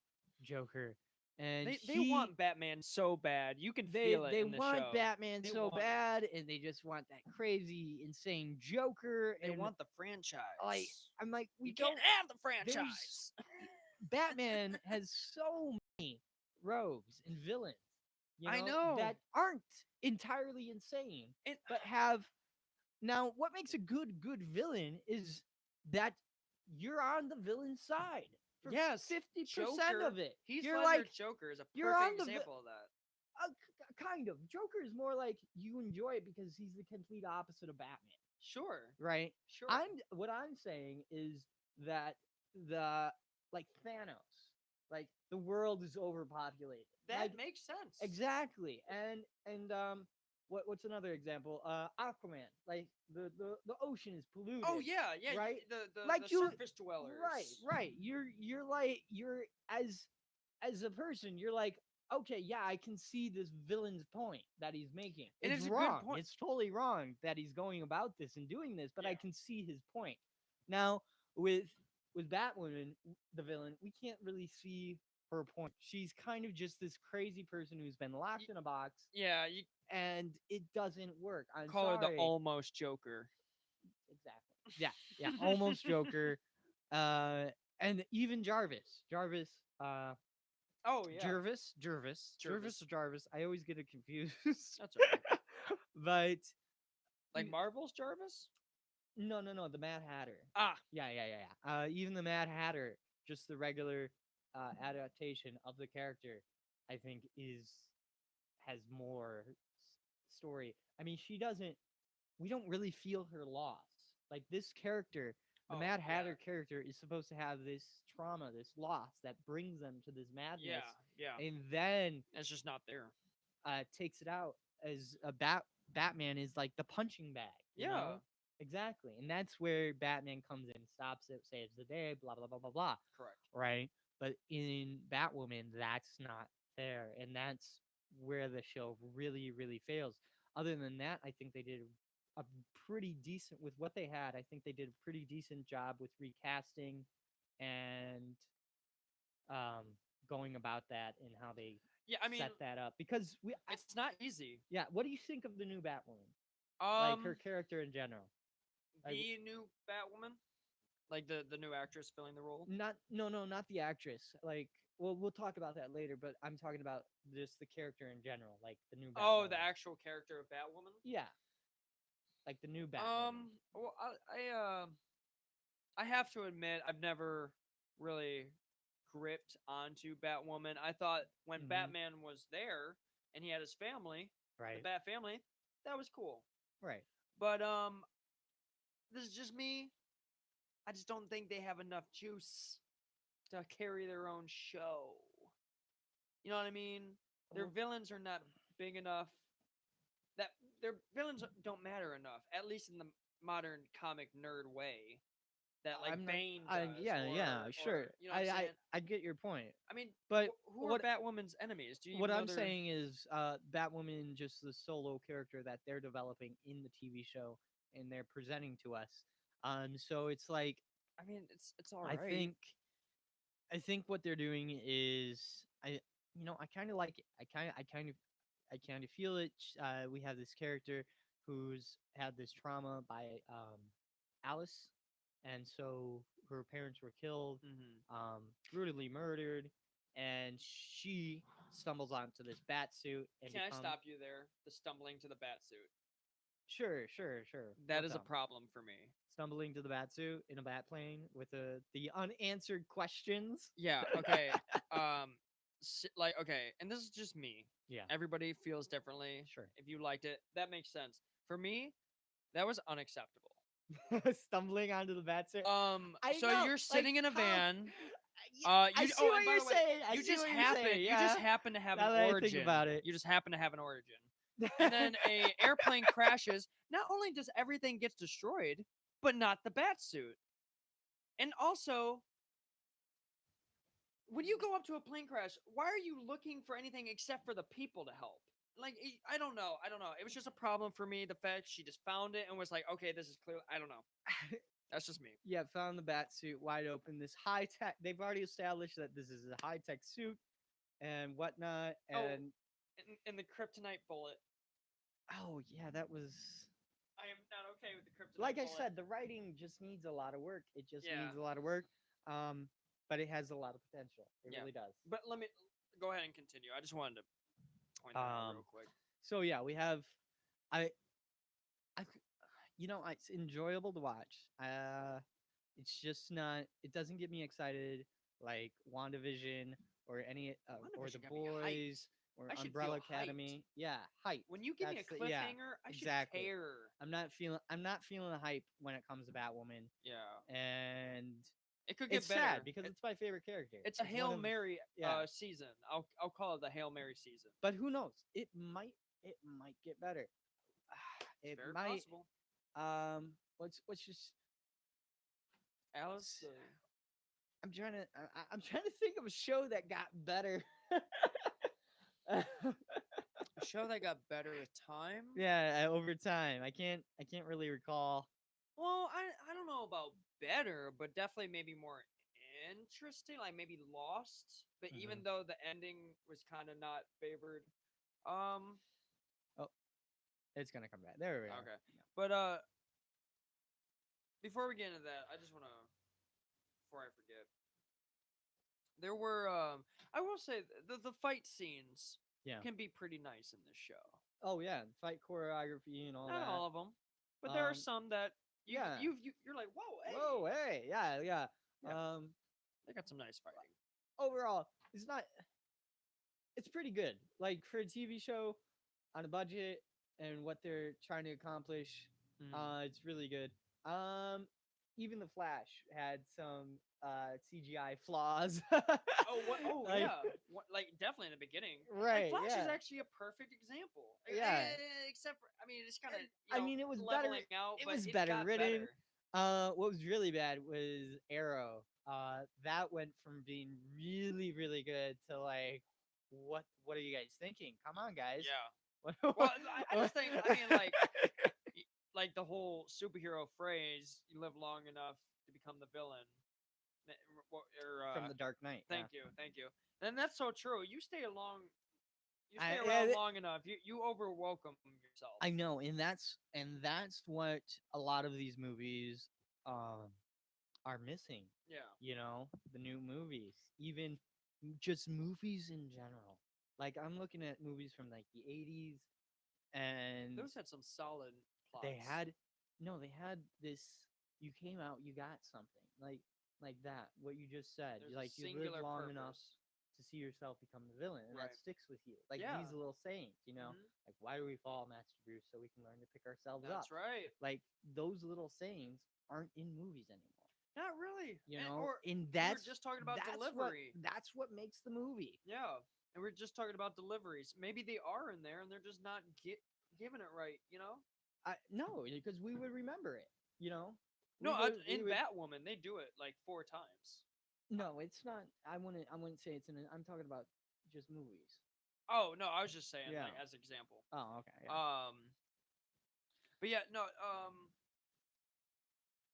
Joker, and They want Batman so bad. You can feel it they in the want show. Batman They so want it. bad, and they just want that crazy, insane Joker. They and want the franchise. I'm like, we you don't. can't have the franchise. Batman has so many rogues and villains. You I know. that aren't entirely insane, but have. Now, what makes a good villain is that you're on the villain side. For Yes, 50% Joker, of it. Heath You're Ledger's like Joker is a you're on perfect the vi- example of that. kind of. Joker is more like you enjoy it because he's the complete opposite of Batman, Sure, right? sure. What I'm saying is that like Thanos, like the world is overpopulated. that Like, makes sense. exactly. And what's another example? Aquaman, like the ocean is polluted. Oh yeah, yeah. right? The Like the surface dwellers. Right. You're like as a person, you're like, okay, yeah, I can see this villain's point that he's making. And It's it's a good wrong. point. It's totally wrong that he's going about this and doing this, but I Yeah. can see his point. Now, with Batwoman, the villain, we can't really see her point. She's kind of just this crazy person who's been locked in a box, Yeah, you and it doesn't work. I'm call her sorry. the almost Joker. yeah, almost Joker. Uh, and even Jarvis, Oh yeah, Jervis Jervis. or Jarvis. I always get it confused. That's okay. But Like e- Marvel's Jarvis. no, the Mad Hatter. Ah, Yeah. Even the Mad Hatter, just the regular adaptation of the character, I think has more story. I mean, she doesn't. We don't really feel her loss. Like this character, the oh Mad yeah, Hatter character, is supposed to have this trauma, this loss that brings them to this madness, yeah. and then It's just not there. takes it out as Batman is like the punching bag, you Yeah, know? Exactly. And that's where Batman comes in, stops it, saves the day, blah blah blah blah blah. correct. Right? But in Batwoman, that's not there. And that's where the show really, really fails. Other than that, I think they did a pretty decent with what they had. I think they did a pretty decent job with recasting and um going about that and how they Yeah, I mean, set that up because it's not easy. yeah, what do you think of the new Batwoman? Like her Um, character in general? Like the new Batwoman, like the new actress filling the role. not no, not the actress. Like well, we'll talk about that later, but I'm talking about just the character in general, like the new Oh, the Batwoman. actual character of Batwoman. Yeah, like the new Batwoman. Well, I have to admit I've never really gripped onto Batwoman. I thought when Mhm. Batman was there and he had his family, the Right. Bat family, that was cool. Right. But this is just me. I just don't think they have enough juice to carry their own show. You know what I mean? Their Well, villains are not big enough. That their villains don't matter enough, at least in the modern comic nerd way. That like I'm not. Bane I does, yeah, sure. or you know what I'm saying. I get your point, I mean, but who are what Batwoman's enemies? Do you what even know I'm their? saying is, Batwoman, just the solo character that they're developing in the TV show and they're presenting to us. So it's like I mean, it's all I right. think I think what they're doing is I kind of like it. I kind of feel it. We have this character who's had this trauma by Alice, and so her parents were killed, brutally murdered, and she stumbles onto this bat suit and Can I becomes stop you there? The stumbling to the bat suit. sure. That What's is a up? problem for me. Stumbling to the bat suit in a bat plane with the unanswered questions. Yeah. Okay. Um. Like okay, and this is just me. Yeah, Everybody feels differently. sure. If you liked it, that makes sense. For me, that was unacceptable. Stumbling onto the bat suit. I So know, you're like sitting in a how. van. I You see oh, and what by you're the way, saying. I see what you're saying. you Yeah. just happen to have an Now that I think origin. about it. You just happen to have an origin. And then a airplane crashes. Not only does everything gets destroyed, but not the bat suit. And also, when you go up to a plane crash, why are you looking for anything except for the people to help? Like I don't know. I don't know. It was just a problem for me. The fact she just found it and was like, okay, this is clear. I don't know. That's just me. Yeah, found the bat suit wide open. This high tech. They've already established that this is a high tech suit and whatnot. Oh, And and the kryptonite bullet. yeah, that was I am not okay with the kryptonite like I bullet. said. The writing just needs a lot of work. It just Yeah, needs a lot of work. But it has a lot of potential. It yeah. really does. But let me go ahead and continue. I just wanted to point that out Um. real quick. So yeah, we have. I. I. It's enjoyable to watch. It's just not. It doesn't get me excited like WandaVision or any or The WandaVision got me hyped. Boys or I should Umbrella feel hyped. Academy. Yeah, hype. When you give me a Yeah, cliffhanger, I should exactly. care. I'm not feeling the hype when it comes to Batwoman, Yeah. and It could it's get sad better. because it's my favorite character. It's a one Hail of Mary yeah, season. I'll call it the Hail Mary season. but who knows? It might get better. It's It very might. possible. What's just Alice, the I'm trying to think of a show that got better. show that got better with time. Yeah, over time. I can't really recall. Well, I don't know about better, but definitely maybe more interesting. Like maybe Lost. But even Mhm. though the ending was kind of not favored, um, Oh, it's gonna come back. There we are. okay. But before we get into that, I just want to, before I forget, there were, I will say, the fight scenes Yeah. can be pretty nice in this show. Oh yeah, fight choreography and all Not that. all of them, but there are Um, some that yeah. you're like, whoa, hey, Whoa, hey, yeah, yeah. Yeah. They got some nice fighting. Overall, it's not. It's pretty good. Like for a TV show on a budget and what they're trying to accomplish, it's really good. Even the Flash had some CGI flaws. Oh, what? Oh, Like, yeah. Like definitely in the beginning. right? Like Flash is Yeah, actually a perfect example. yeah. Except for, I mean, it's kind of I mean, it was better. leveling out, It but was it better got written. better. What was really bad was Arrow. That went from being really, really good to like, what are you guys thinking? Come on, guys. Yeah. What- Well, I just think, I mean, like the whole superhero phrase, "You live long enough to become the villain." from the Dark Knight. Thank you, thank you. And that's so true. You stay I- around yeah, long enough. You overwelcome yourself. I know, and that's what a lot of these movies are missing. Yeah. You know, the new movies, even just movies in general. Like I'm looking at movies from like the 80s, and Those had some solid plots. they had they had this. You came out, you got something like that. What you just said, There's a like you lived singular long enough purpose. to see yourself become the villain, and that Right. sticks with you. Like Yeah. these little sayings, Mhm. like why do we fall, Master Bruce? So we can learn to pick ourselves up. That's right. Like those little sayings aren't in movies anymore. Not really. Or in we were that's just talking about that's delivery. That's what makes the movie. Yeah. And we're just talking about deliveries. Maybe they are in there and they're just not giving it right, No, because we would remember it. No, We in would- Batwoman, they do it like 4 times. No, it's not. I wouldn't say it's I'm talking about just movies. Oh, no, I was just saying, Yeah. like, as example. Oh, okay. Yeah. But yeah, no,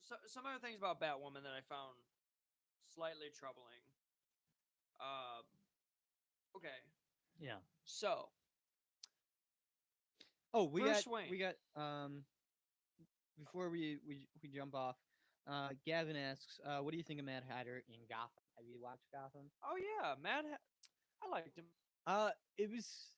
so, some other things about Batwoman that I found slightly troubling. Okay. Yeah. So, Oh, Bruce Wayne. we got before we jump off, Gavin asks, what do you think of Mad Hatter in Gotham? Have you watched Gotham? oh yeah, I liked him. It was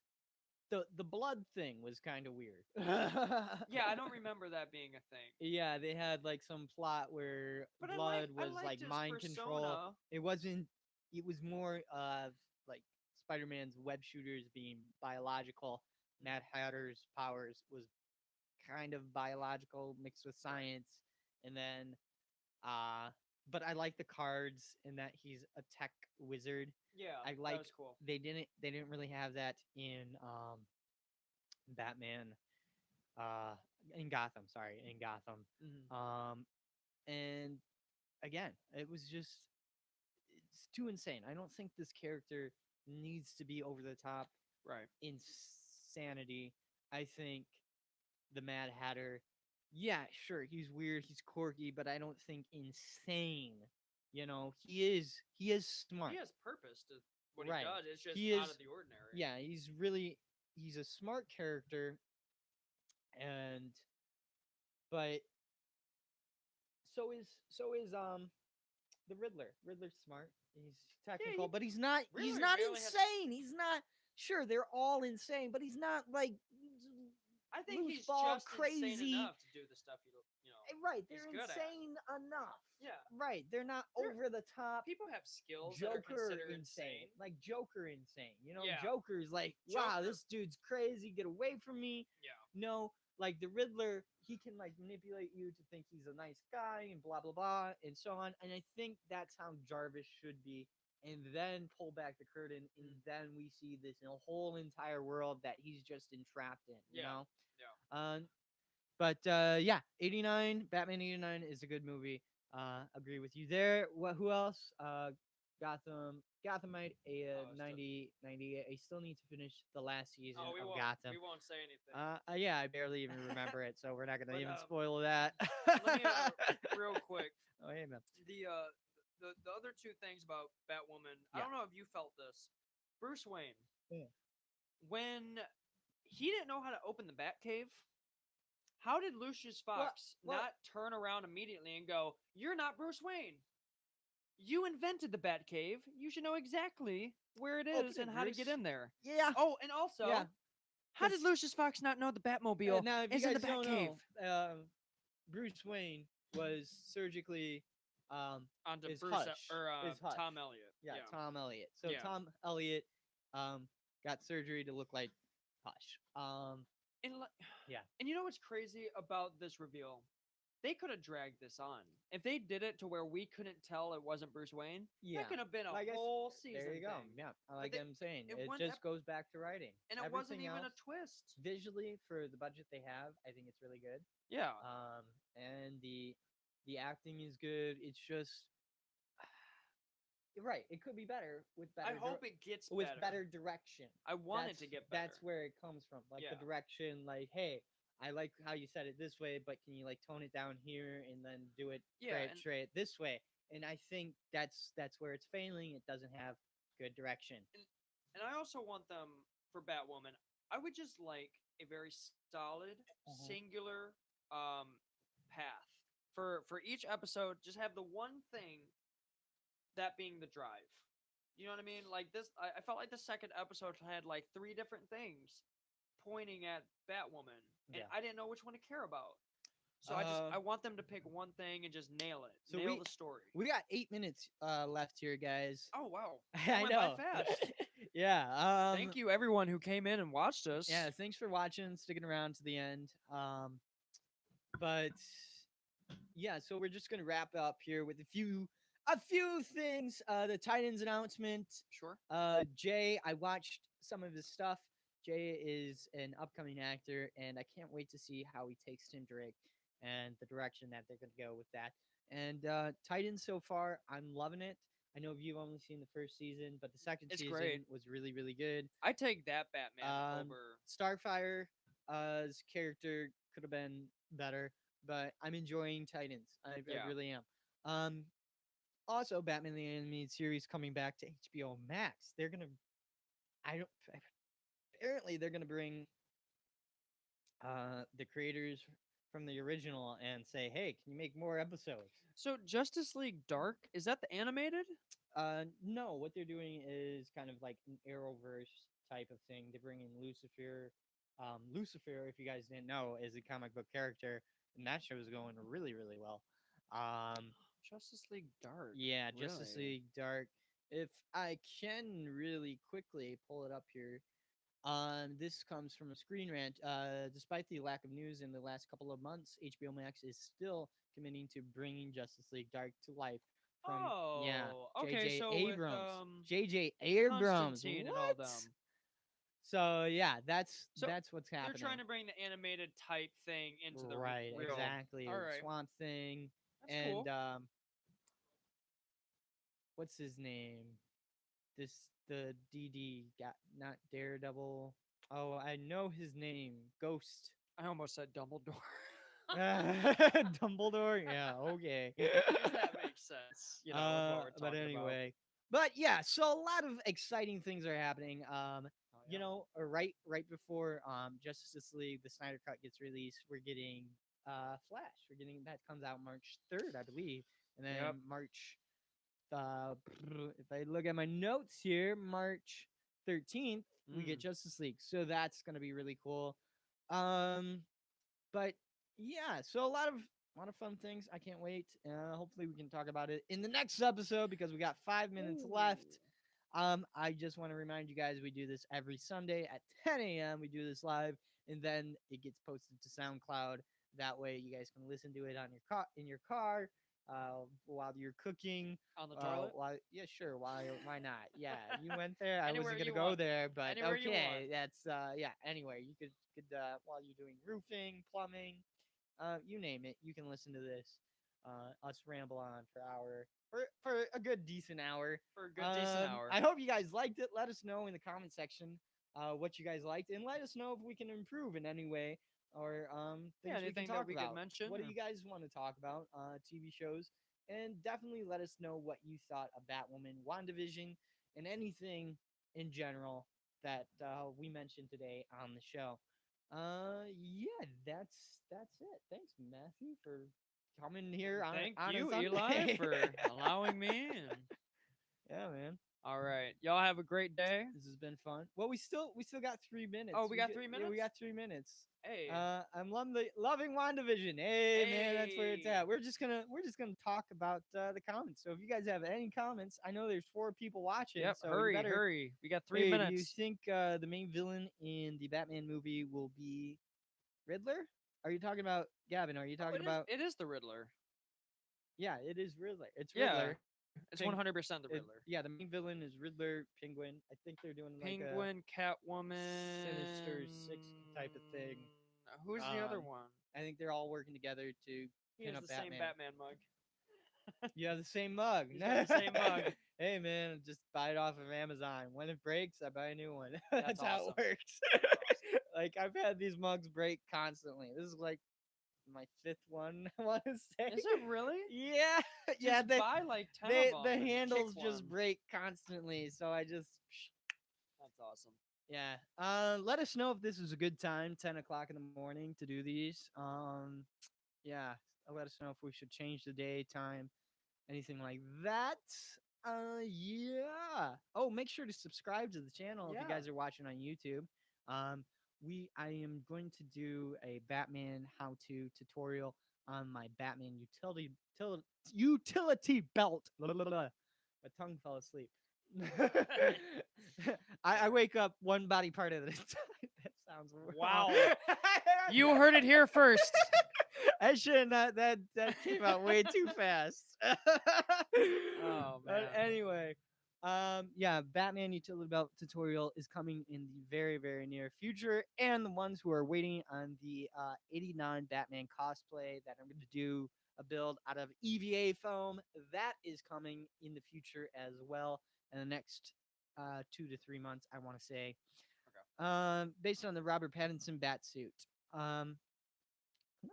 the blood thing was kind of weird. Yeah, I don't remember that being a thing. Yeah, they had like some plot where But blood I was liked like his mind persona. control. It wasn't. It was more of like Spider-Man's web shooters being biological. Mad Hatter's powers was kind of biological mixed with science, and then but I like the cards in that he's a tech wizard. Yeah, I that like was cool. they didn't really have that in Batman in Gotham, sorry, in Gotham. And again, it was just it's too insane. I don't think this character needs to be over the top Right. insanity. I think the Mad Hatter, yeah, sure, he's weird, he's quirky, but I don't think insane. He is smart. He has purpose to what Right. he does. It's just He out is- of the ordinary. Yeah, he's a smart character, and but so is the Riddler. Riddler's smart. He's technical, but he's not Riddler barely has- insane. He's not sure they're all insane, but he's not like I think loose he's ball just crazy. insane enough to do the stuff right. he's They're good at. insane enough. Yeah. Right. They're not They're- over the top. People have skills that are Joker considered insane. Like Joker insane. Yeah. Joker's like, wow, Joker- this dude's crazy. Get away from me. Yeah. No, like the Riddler, he can like manipulate you to think he's a nice guy and blah blah blah and so on. And I think that's how Jarvis should be. And then pull back the curtain, and then we see this whole entire world that he's just entrapped in. You know. Yeah. But yeah, 89, Batman 89 is a good movie. Agree with you there. Who else? Gothamite, 90, 98. I still need to finish the last season Oh, we of won't. Gotham. We won't say anything. Yeah, I barely even remember it, so we're not gonna But, even spoil that. let me real quick. Oh, hey, man. The other two things about Batwoman. I Yeah. don't know if you felt this. Bruce Wayne. Yeah. When he didn't know how to open the Batcave, How did Lucius Well, Fox well, not turn around immediately and go, "You're not Bruce Wayne. You invented the Batcave. You should know exactly where it is open and it, how to get Bruce. in there." Yeah, Oh, and yeah. also, how did 'Cause Lucius Fox not know the Batmobile now, if you is in the guys don't Batcave? know, Bruce Wayne was surgically Onto is Bruce Hush. or Is Hush. Tom Elliott. Yeah, Yeah. Tom Elliott. So Yeah. Tom Elliott got surgery to look like Hush. And Yeah. and you know what's crazy about this reveal? They could have dragged this on. If they did it to where we couldn't tell it wasn't Bruce Wayne, Yeah. that could have been a Like I s- whole season there you go. thing. Yeah, I But like I'm saying. it It went just goes back to writing. and it wasn't Everything even else, a twist. visually, for the budget they have, I think it's really good. Yeah. And the acting is good. It's just right. It could be better with I hope it gets better direction. I want it to get better. That's where it comes from. Like the Yeah. direction, like, hey, I like how you said it this way, but can you like tone it down here and then do it Yeah, tray it this way? And I think that's where it's failing. It doesn't have good direction. and I also want them for Batwoman. I would just like a very solid, singular path for each episode. Just have the one thing, that being the drive. You know what I mean? Like this, I felt like the second episode had like 3 different things pointing at Batwoman, and Yeah. I didn't know which one to care about. So Uh, I want them to pick one thing and just nail it. So nail the story. We got 8 minutes left here, guys. Oh wow, I went by know. fast. Yeah. Thank you everyone who came in and watched us. Yeah, thanks for watching, sticking around to the end. But yeah, so we're just gonna wrap up here with a few things. The Titans announcement. Sure. Jay, I watched some of his stuff. Jay is an upcoming actor, and I can't wait to see how he takes Tim Drake and the direction that they're gonna go with that. And Titans so far, I'm loving it. I know you've only seen the first season, but the second It's season great. was really, really good. I take that Batman over. Starfire's character could have been better, but I'm enjoying Titans. I Yeah. really am. Also, Batman the Animated Series coming back to HBO Max. They're gonna, I don't. Apparently, they're gonna bring the creators from the original and say, "Hey, can you make more episodes?" So Justice League Dark, is that the animated? No. What they're doing is kind of like an Arrowverse type of thing. They bring in Lucifer. Lucifer, if you guys didn't know, is a comic book character, and that show is going really, really well. Justice League Dark. Yeah, Justice really? League Dark. If I can really quickly pull it up here. This comes from a Screen Rant. Despite the lack of news in the last couple of months, HBO Max is still committing to bringing Justice League Dark to life. From okay. J.J. So Abrams. with J.J. Abrams. Constantine and What? all them. So yeah, that's So what's happening. They're trying to bring the animated type thing into the right, real. exactly. All right. Swamp Thing That's and cool. What's his name? The DD got not Daredevil. Oh, I know his name. Ghost. I almost said Dumbledore. Dumbledore. Yeah. Okay. That makes sense. You know, with what we're But talking anyway, but yeah. So a lot of exciting things are happening. about. You know, right before Justice League, the Snyder Cut gets released, we're getting Flash. We're getting that comes out March 3rd, I believe, and then Yep. March. If I look at my notes here, March 13th, we get Justice League. So that's gonna be really cool. But yeah, so a lot of fun things. I can't wait. Hopefully we can talk about it in the next episode because we got 5 minutes left. I just want to remind you guys we do this every Sunday at 10 a.m. We do this live, and then it gets posted to SoundCloud. That way, you guys can listen to it on your car, while you're cooking. On the toilet? Yeah, sure. Why not? Yeah, you went there. I Anywhere wasn't gonna you go want. there, but Anywhere you okay. want. That's yeah. Anywhere you could while you're doing roofing, plumbing, you name it, you can listen to this. Us ramble on for a good decent hour. For a good decent hour. I hope you guys liked it. Let us know in the comment section what you guys liked, and let us know if we can improve in any way or things we anything can that talk we about. could mention. What do you guys want to talk about? TV shows, and definitely let us know what you thought of Batwoman, WandaVision, and anything in general that we mentioned today on the show. Yeah, that's it. Thanks, Matthew, for coming here on Thank on a you, Eli, Sunday. for allowing me. And Yeah, man. all right, y'all have a great day. This has been fun. Well, we still got 3 minutes. Oh, we got 3 Yeah, we minutes? got 3 minutes. Hey, I'm loving WandaVision. Hey, man, that's where it's Hey. at. We're just gonna talk about the comments. So if you guys have any comments, I know there's 4 people watching. yep. So you Hurry, better. hurry. We got 3 Hey, do you minutes. think the main villain in the Batman movie will be Riddler? Are you talking about Gavin? Are you Oh, talking about? it is the Riddler. Yeah, it is Riddler. It's Yeah, Riddler. it's 100% the It, Riddler. yeah, the main villain is Riddler, Penguin. I think they're doing like a Penguin, Catwoman, Sinister Six type of thing. Who's the other Um, one? I think they're all working together to He pin has up the same Batman. Batman mug. You have the same mug. He's got the same mug. Hey man, just buy it off of Amazon. When it breaks, I buy a new one. That's how awesome. it works. That's awesome. Like I've had these mugs break constantly. This is like my 5th one. I want to say. Is it really? Yeah, Just yeah. buy like 10 The of them. and handles kick just one. break constantly, so I just. That's awesome. Yeah. Let us know if this is a good time, 10 o'clock in the morning, to do these. Yeah. Let us know if we should change the day, time, anything like that. Yeah. Oh, make sure to subscribe to the channel if you Yeah. guys are watching on YouTube. I am going to do a Batman how-to tutorial on my Batman utility belt. Blah, blah, blah. My tongue fell asleep. I wake up one body part at a time. That sounds Wow. wrong. You heard it here first. I shouldn't. That came out way too fast. Oh, But man. anyway, yeah, Batman utility belt tutorial is coming in the very, very near future, and the ones who are waiting on the 89 Batman cosplay that I'm going to do a build out of EVA foam, that is coming in the future as well in the next 2 to 3 months, I want to say. Okay. Based on the Robert Pattinson bat suit.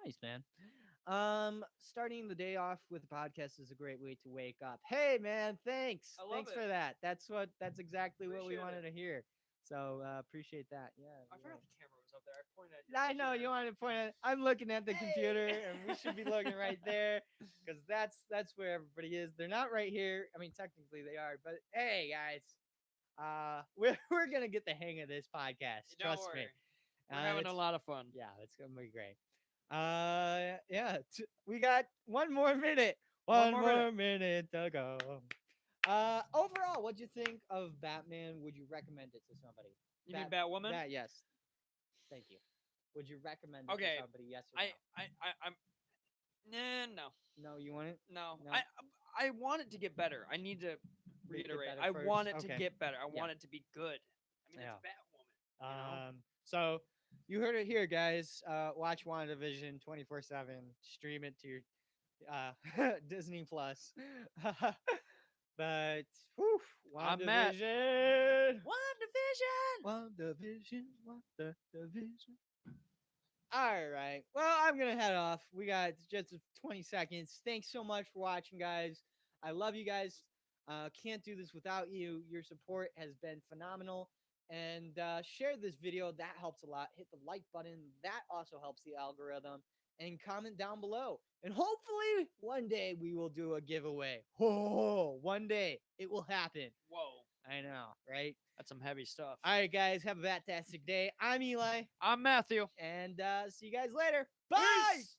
Nice, man. Starting the day off with a podcast is a great way to wake up. Hey, man, thanks. I love Thanks it. for that. That's exactly what we Appreciate wanted it. to hear. So appreciate that. Yeah. I yeah. forgot the camera was up there. I pointed at your I know you chair. wanted to point at. I'm looking at the computer, Hey! and we should be looking right there because that's where everybody is. They're not right here. I mean, technically they are, but hey, guys, we're gonna get the hang of this podcast. Don't Trust me. worry. We're having a lot of fun. Yeah, it's gonna be great. Yeah, we got one more minute. One more minute to go. Overall, what'd you think of Batman? Would you recommend it to somebody? You mean Batwoman? Yes. Thank you. Would you recommend it Okay, to somebody? Yes or no? I'm. Nah, no. No, you want it? No. No. I want it to get better. I need to Make it reiterate. better I first. want it to Okay. get better. I Yeah. want it to be good. I mean, Yeah. it's Batwoman. You know? So you heard it here, guys. Watch WandaVision 24/7. Stream it to your Disney Plus. But whew, I'm Matt. WandaVision. WandaVision. WandaVision. All right. Well, I'm gonna head off. We got just 20 seconds. Thanks so much for watching, guys. I love you guys. Can't do this without you. Your support has been phenomenal. And share this video. That helps a lot. Hit the like button. That also helps the algorithm. And comment down below. And hopefully one day we will do a giveaway. Oh, one day it will happen. Whoa. I know, right? That's some heavy stuff. All right, guys. Have a fantastic day. I'm Eli. I'm Matthew. And see you guys later. Bye. Peace.